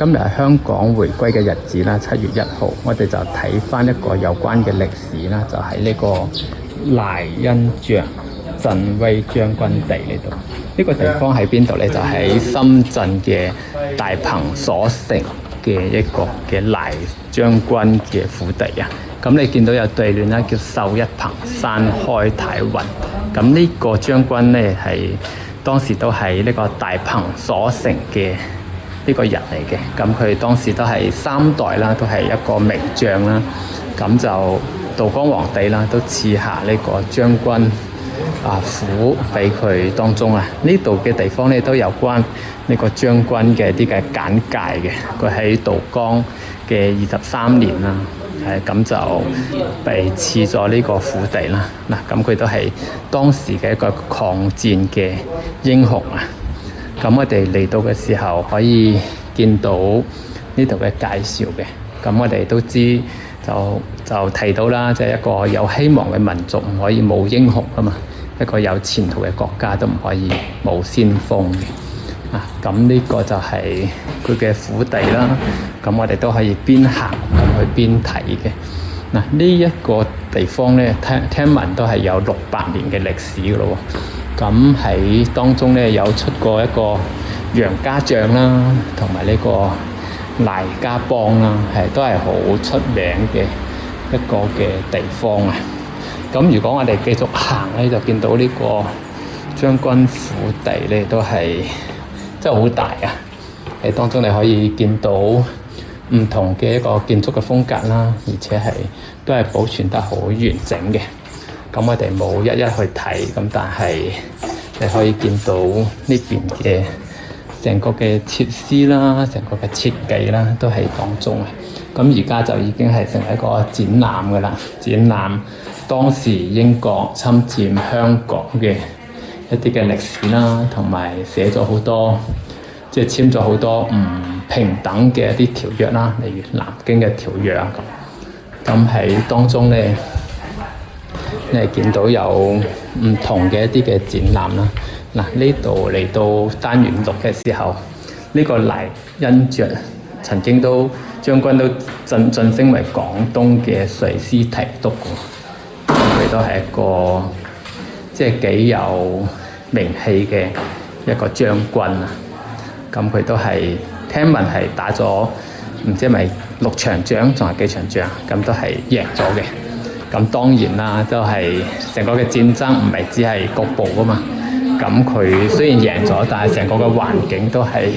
今日係香港回歸嘅日子啦，7月1號，我哋就睇翻一個有關嘅歷史啦，就喺呢個賴恩爵鎮威將軍地呢度。呢個地方喺邊度呢？就喺深圳嘅大鵬所城嘅一個嘅賴將軍嘅府邸啊。咁你見到有對聯啦，叫秀一鵬山開太雲。咁呢個將軍呢，係當時都係呢個大鵬所城嘅呢個人嚟嘅。咁佢當時都係3代啦，都係一個名將啦。咁就道光皇帝啦，都賜下呢個將軍府俾佢當中啊。呢度嘅地方咧都有關呢個將軍嘅啲嘅簡介嘅。佢喺道光嘅23年啦，咁就被賜咗呢個府地啦。嗱，咁佢都係當時嘅一個抗戰嘅英雄啊。咁我哋嚟到嘅時候可以見到呢度嘅介紹嘅。咁我哋都知就提到啦，即係一個有希望嘅民族唔可以冇英雄啊嘛。一個有前途嘅國家都唔可以冇先鋒嘅。咁呢個就係佢嘅府邸啦。咁我哋都可以邊行咁去邊睇嘅。呢一個地方咧，聽聞都係有600年嘅歷史嘅咯。咁喺當中咧有出過一個楊家將啦，同埋呢個賴家幫啦，都係好出名嘅一個嘅地方啊。咁如果我哋繼續行咧，就見到呢個將軍府邸咧，都係真係好大啊！喺當中你可以見到唔同嘅一個建築嘅風格啦，而且都係保存得好完整嘅。咁我哋冇一一去睇，咁但係你可以見到呢邊嘅成個嘅設施啦，成個嘅設計啦，都喺當中啊。咁而家就已經係成為一個展覽㗎啦，展覽當時英國侵佔香港嘅一啲嘅歷史啦，同埋寫咗好多，即係簽咗好多唔平等嘅一啲條約啦，例如南京嘅條約啊咁。咁喺當中咧，你係見到有唔同嘅一啲嘅展覽啦。呢度嚟到單元6嘅時候，呢個賴恩爵曾經將軍都晉升為廣東嘅水師提督。佢都係一個即係幾有名氣嘅一個將軍啊。咁佢都係聽聞係打咗唔知係咪6場仗，仲係幾場仗，咁都係贏咗嘅。咁當然啦，都係成個嘅戰爭唔係只係局部噶嘛。咁佢雖然贏咗，但係成個嘅環境都係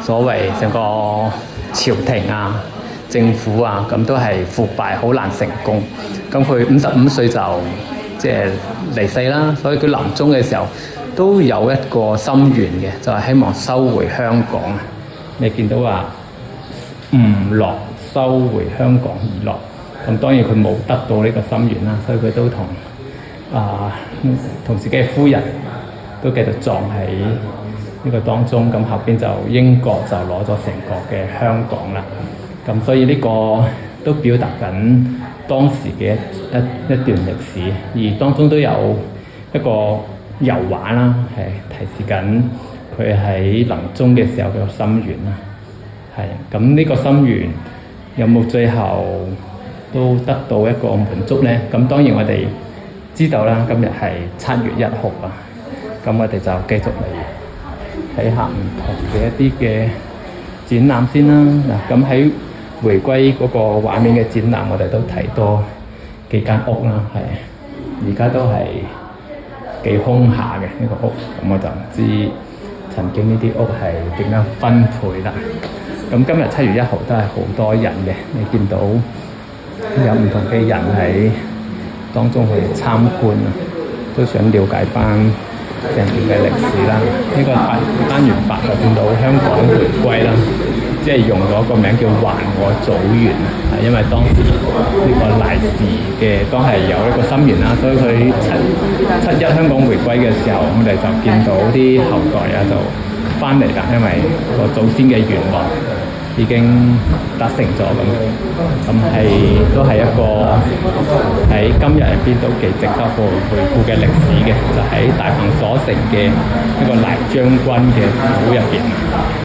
所謂成個朝廷啊、政府啊，咁都係腐敗，好難成功。咁佢55歲就即係離世啦，所以佢臨終嘅時候都有一個心願嘅，就係希望收回香港。你見到話吳樂收回香港而樂，咁當然佢冇得到呢個心願啦，所以佢都同自己嘅夫人都繼續葬喺呢個當中。咁後邊就英國就攞咗成個嘅香港啦。咁所以呢個都表達緊當時嘅一段歷史，而當中都有一個油畫啦，係提示緊佢喺臨終嘅時候嘅心願啦。咁呢個心願有冇最後都得到一個滿足呢？咁當然我哋知道啦，今日係7月1號啊。咁我哋就繼續嚟睇下唔同嘅一啲嘅展覽先啦。咁喺回歸嗰個畫面嘅展覽，我哋都睇多幾間屋啦。而家都係幾空下嘅呢個屋。咁我就唔知曾經呢啲屋係點樣分配啦。咁今日7月1號都係好多人嘅，你見到有唔同嘅人喺當中去參觀啊，都想了解翻成段嘅歷史啦。呢個單元8就見到香港回歸啦，即係用咗個名叫還我祖元啊，因為當時呢個賴氏嘅當係有一個心願啦，所以佢7·1香港回歸嘅時候，我哋就見到啲後代就翻嚟啦，因為個祖先嘅願望已經達成咗咁都係一個喺今日入邊都幾值得回顧嘅歷史嘅，就喺大鵬所城嘅一個賴將軍嘅府入邊。